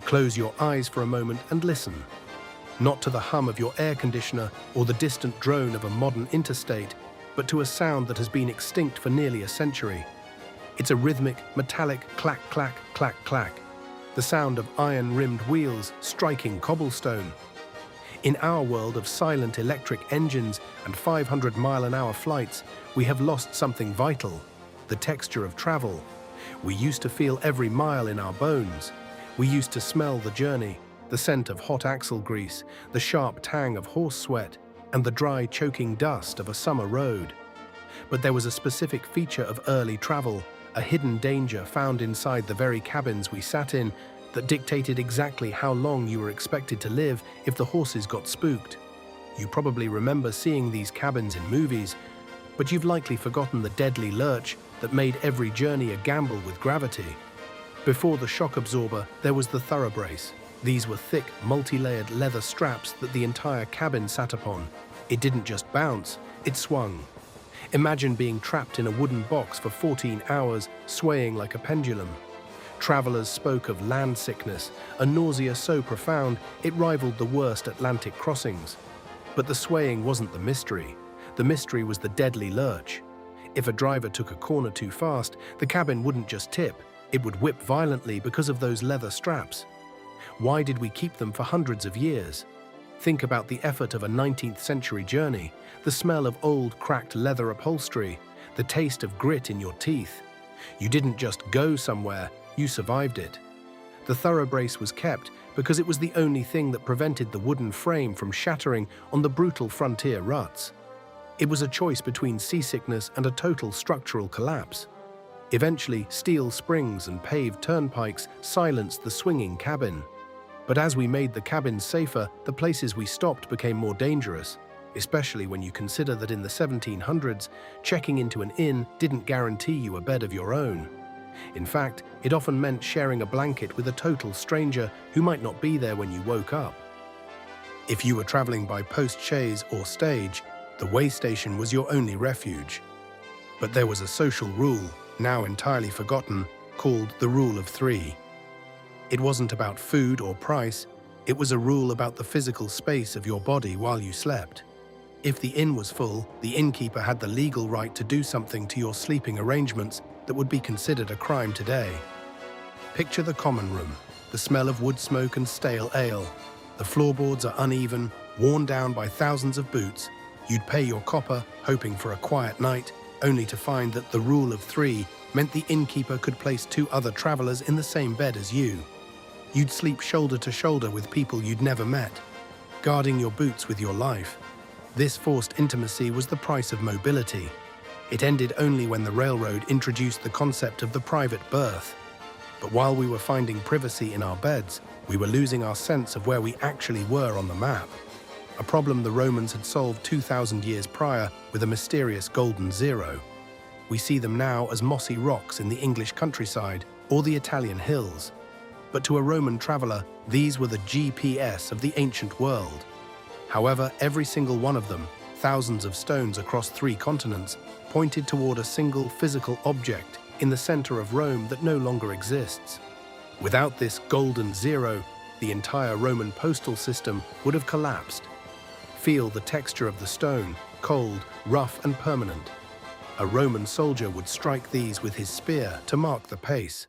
Close your eyes for a moment and listen. Not to the hum of your air conditioner or the distant drone of a modern interstate, but to a sound that has been extinct for nearly a century. It's a rhythmic, metallic clack, clack, clack, clack. The sound of iron-rimmed wheels striking cobblestone. In our world of silent electric engines and 500-mile-an-hour flights, we have lost something vital: the texture of travel. We used to feel every mile in our bones. We used to smell the journey, the scent of hot axle grease, the sharp tang of horse sweat, and the dry, choking dust of a summer road. But there was a specific feature of early travel, a hidden danger found inside the very cabins we sat in, that dictated exactly how long you were expected to live if the horses got spooked. You probably remember seeing these cabins in movies, but you've likely forgotten the deadly lurch that made every journey a gamble with gravity. Before the shock absorber, there was the thoroughbrace. These were thick, multi-layered leather straps that the entire cabin sat upon. It didn't just bounce, it swung. Imagine being trapped in a wooden box for 14 hours, swaying like a pendulum. Travelers spoke of land sickness, a nausea so profound it rivaled the worst Atlantic crossings. But the swaying wasn't the mystery. The mystery was the deadly lurch. If a driver took a corner too fast, the cabin wouldn't just tip, it would whip violently because of those leather straps. Why did we keep them for hundreds of years? Think about the effort of a 19th century journey, the smell of old, cracked leather upholstery, the taste of grit in your teeth. You didn't just go somewhere, you survived it. The thoroughbrace was kept because it was the only thing that prevented the wooden frame from shattering on the brutal frontier ruts. It was a choice between seasickness and a total structural collapse. Eventually, steel springs and paved turnpikes silenced the swinging cabin. But as we made the cabins safer, the places we stopped became more dangerous, especially when you consider that in the 1700s, checking into an inn didn't guarantee you a bed of your own. In fact, it often meant sharing a blanket with a total stranger who might not be there when you woke up. If you were traveling by post-chaise or stage, the way station was your only refuge. But there was a social rule, now entirely forgotten, called the Rule of Three. It wasn't about food or price, it was a rule about the physical space of your body while you slept. If the inn was full, the innkeeper had the legal right to do something to your sleeping arrangements that would be considered a crime today. Picture the common room, the smell of wood smoke and stale ale. The floorboards are uneven, worn down by thousands of boots. You'd pay your copper, hoping for a quiet night, only to find that the Rule of Three meant the innkeeper could place two other travelers in the same bed as you. You'd sleep shoulder to shoulder with people you'd never met, guarding your boots with your life. This forced intimacy was the price of mobility. It ended only when the railroad introduced the concept of the private berth. But while we were finding privacy in our beds, we were losing our sense of where we actually were on the map. A problem the Romans had solved 2,000 years prior with a mysterious golden zero. We see them now as mossy rocks in the English countryside or the Italian hills. But to a Roman traveler, these were the GPS of the ancient world. However, every single one of them, thousands of stones across 3 continents, pointed toward a single physical object in the center of Rome that no longer exists. Without this golden zero, the entire Roman postal system would have collapsed. Feel the texture of the stone, cold, rough, and permanent. A Roman soldier would strike these with his spear to mark the pace.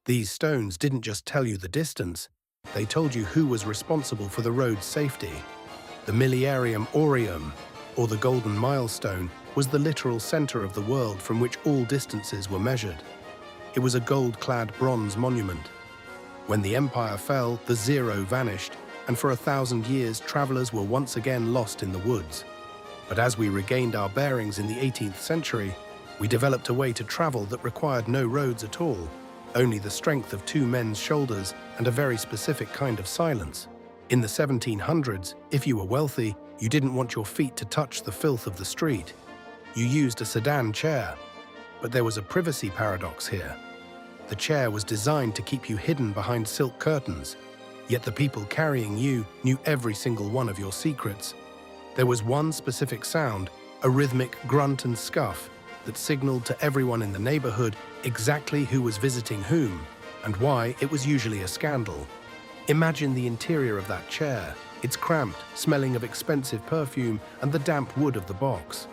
These stones didn't just tell you the distance, they told you who was responsible for the road's safety. The Millenarium Aureum, or the Golden Milestone, was the literal center of the world from which all distances were measured. It was a gold-clad bronze monument. When the empire fell, the zero vanished, and for 1,000 years travelers were once again lost in the woods. But as we regained our bearings in the 18th century, we developed a way to travel that required no roads at all, only the strength of 2 men's shoulders and a very specific kind of silence. In the 1700s, if you were wealthy, you didn't want your feet to touch the filth of the street. You used a sedan chair. But there was a privacy paradox here. The chair was designed to keep you hidden behind silk curtains, yet the people carrying you knew every single one of your secrets. There was one specific sound, a rhythmic grunt and scuff, that signaled to everyone in the neighborhood exactly who was visiting whom, and why it was usually a scandal. Imagine the interior of that chair. It's cramped, smelling of expensive perfume and the damp wood of the box.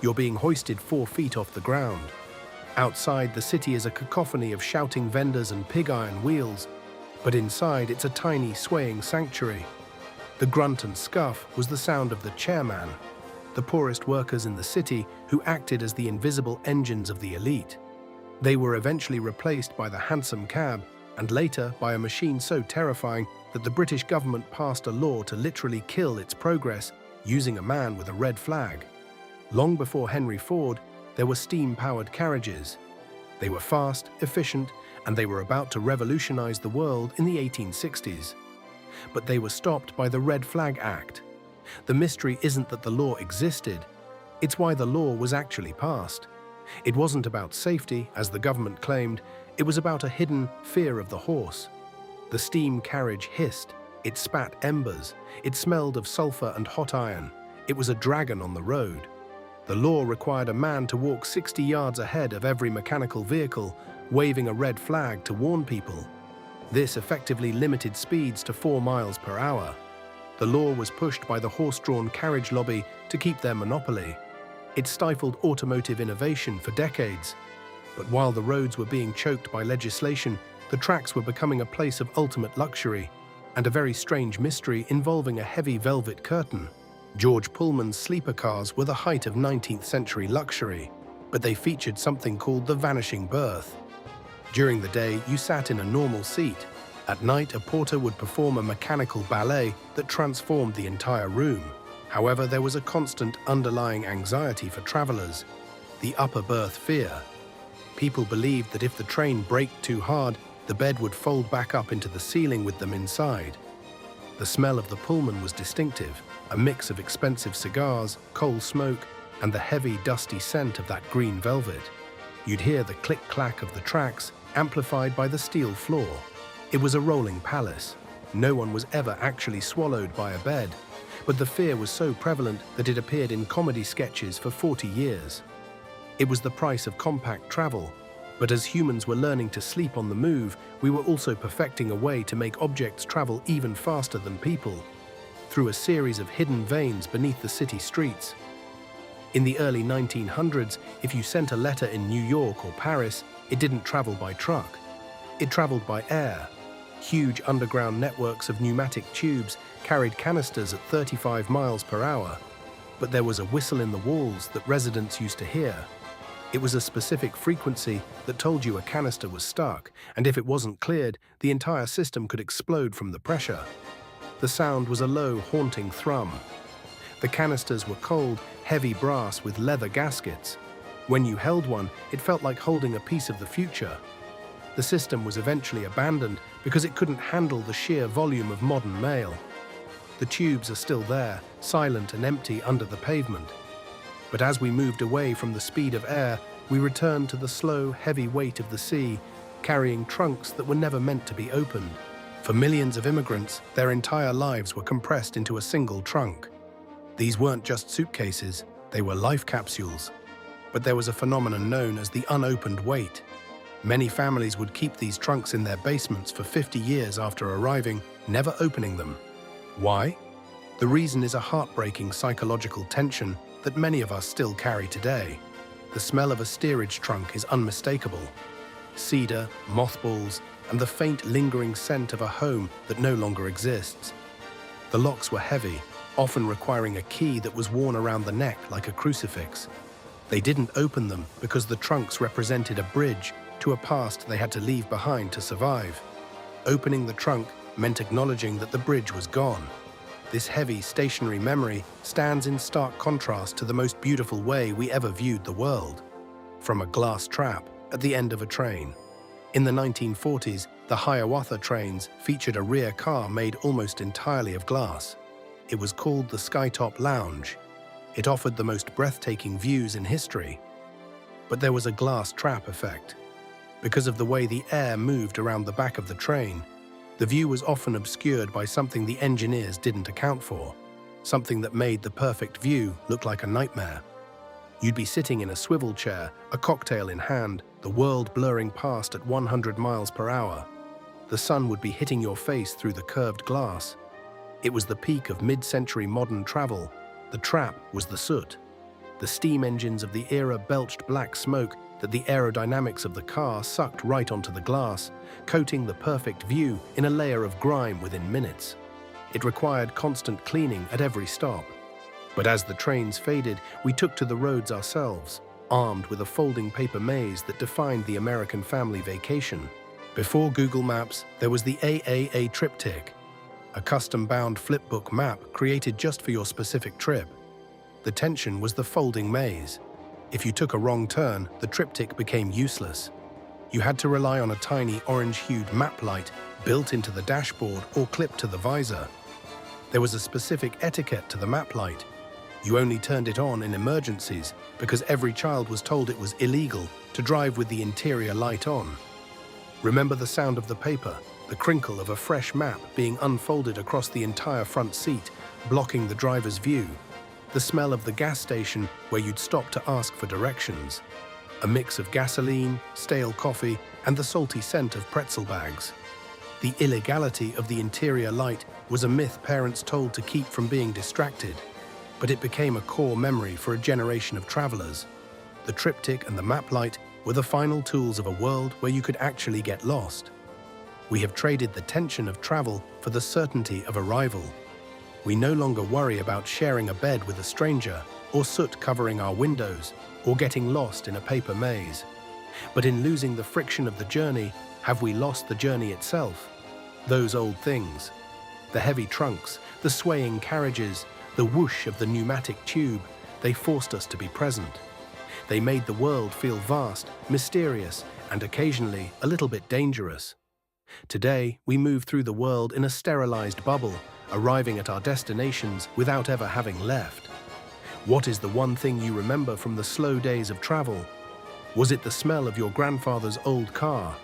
You're being hoisted 4 feet off the ground. Outside, the city is a cacophony of shouting vendors and pig iron wheels, but inside it's a tiny, swaying sanctuary. The grunt and scuff was the sound of the chairman, the poorest workers in the city who acted as the invisible engines of the elite. They were eventually replaced by the hansom cab, and later by a machine so terrifying that the British government passed a law to literally kill its progress using a man with a red flag. Long before Henry Ford, there were steam-powered carriages. They were fast, efficient, and they were about to revolutionize the world in the 1860s. But they were stopped by the Red Flag Act. The mystery isn't that the law existed, it's why the law was actually passed. It wasn't about safety, as the government claimed, it was about a hidden fear of the horse. The steam carriage hissed, it spat embers, it smelled of sulfur and hot iron. It was a dragon on the road. The law required a man to walk 60 yards ahead of every mechanical vehicle, waving a red flag to warn people. This effectively limited speeds to 4 miles per hour. The law was pushed by the horse-drawn carriage lobby to keep their monopoly. It stifled automotive innovation for decades. But while the roads were being choked by legislation, the tracks were becoming a place of ultimate luxury, and a very strange mystery involving a heavy velvet curtain. George Pullman's sleeper cars were the height of 19th century luxury, but they featured something called the vanishing berth. During the day, you sat in a normal seat. At night, a porter would perform a mechanical ballet that transformed the entire room. However, there was a constant underlying anxiety for travelers, the upper berth fear. People believed that if the train braked too hard, the bed would fold back up into the ceiling with them inside. The smell of the Pullman was distinctive, a mix of expensive cigars, coal smoke, and the heavy, dusty scent of that green velvet. You'd hear the click-clack of the tracks, amplified by the steel floor. It was a rolling palace. No one was ever actually swallowed by a bed, but the fear was so prevalent that it appeared in comedy sketches for 40 years. It was the price of compact travel, but as humans were learning to sleep on the move, we were also perfecting a way to make objects travel even faster than people, through a series of hidden veins beneath the city streets. In the early 1900s, if you sent a letter in New York or Paris, it didn't travel by truck. It traveled by air. Huge underground networks of pneumatic tubes carried canisters at 35 miles per hour. But there was a whistle in the walls that residents used to hear. It was a specific frequency that told you a canister was stuck, and if it wasn't cleared, the entire system could explode from the pressure. The sound was a low, haunting thrum. The canisters were cold, heavy brass with leather gaskets. When you held one, it felt like holding a piece of the future. The system was eventually abandoned because it couldn't handle the sheer volume of modern mail. The tubes are still there, silent and empty under the pavement. But as we moved away from the speed of air, we returned to the slow, heavy weight of the sea, carrying trunks that were never meant to be opened. For millions of immigrants, their entire lives were compressed into a single trunk. These weren't just suitcases, they were life capsules. But there was a phenomenon known as the unopened weight. Many families would keep these trunks in their basements for 50 years after arriving, never opening them. Why? The reason is a heartbreaking psychological tension that many of us still carry today. The smell of a steerage trunk is unmistakable. Cedar, mothballs, and the faint lingering scent of a home that no longer exists. The locks were heavy, often requiring a key that was worn around the neck like a crucifix. They didn't open them because the trunks represented a bridge to a past they had to leave behind to survive. Opening the trunk meant acknowledging that the bridge was gone. This heavy, stationary memory stands in stark contrast to the most beautiful way we ever viewed the world, from a glass trap at the end of a train. In the 1940s, the Hiawatha trains featured a rear car made almost entirely of glass. It was called the Skytop Lounge. It offered the most breathtaking views in history. But there was a glass trap effect. Because of the way the air moved around the back of the train, the view was often obscured by something the engineers didn't account for, something that made the perfect view look like a nightmare. You'd be sitting in a swivel chair, a cocktail in hand, the world blurring past at 100 miles per hour. the sun would be hitting your face through the curved glass. It was the peak of mid-century modern travel. The trap was the soot. The steam engines of the era belched black smoke that the aerodynamics of the car sucked right onto the glass, coating the perfect view in a layer of grime within minutes. It required constant cleaning at every stop. But as the trains faded, we took to the roads ourselves, armed with a folding paper maze that defined the American family vacation. Before Google Maps, there was the AAA Triptych, a custom-bound flipbook map created just for your specific trip. The tension was the folding maze. If you took a wrong turn, the triptych became useless. You had to rely on a tiny orange-hued map light built into the dashboard or clipped to the visor. There was a specific etiquette to the map light. You only turned it on in emergencies because every child was told it was illegal to drive with the interior light on. Remember the sound of the paper, the crinkle of a fresh map being unfolded across the entire front seat, blocking the driver's view. The smell of the gas station where you'd stop to ask for directions. A mix of gasoline, stale coffee, and the salty scent of pretzel bags. The illegality of the interior light was a myth parents told to keep from being distracted, but it became a core memory for a generation of travelers. The triptych and the map light were the final tools of a world where you could actually get lost. We have traded the tension of travel for the certainty of arrival. We no longer worry about sharing a bed with a stranger, or soot covering our windows, or getting lost in a paper maze. But in losing the friction of the journey, have we lost the journey itself? Those old things. The heavy trunks, the swaying carriages, the whoosh of the pneumatic tube, they forced us to be present. They made the world feel vast, mysterious, and occasionally a little bit dangerous. Today, we move through the world in a sterilized bubble, arriving at our destinations without ever having left. What is the one thing you remember from the slow days of travel? Was it the smell of your grandfather's old car?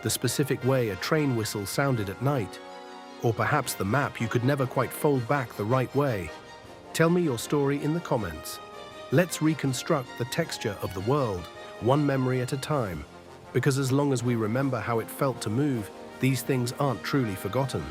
The specific way a train whistle sounded at night? Or perhaps the map you could never quite fold back the right way? Tell me your story in the comments. Let's reconstruct the texture of the world, one memory at a time. Because as long as we remember how it felt to move, these things aren't truly forgotten.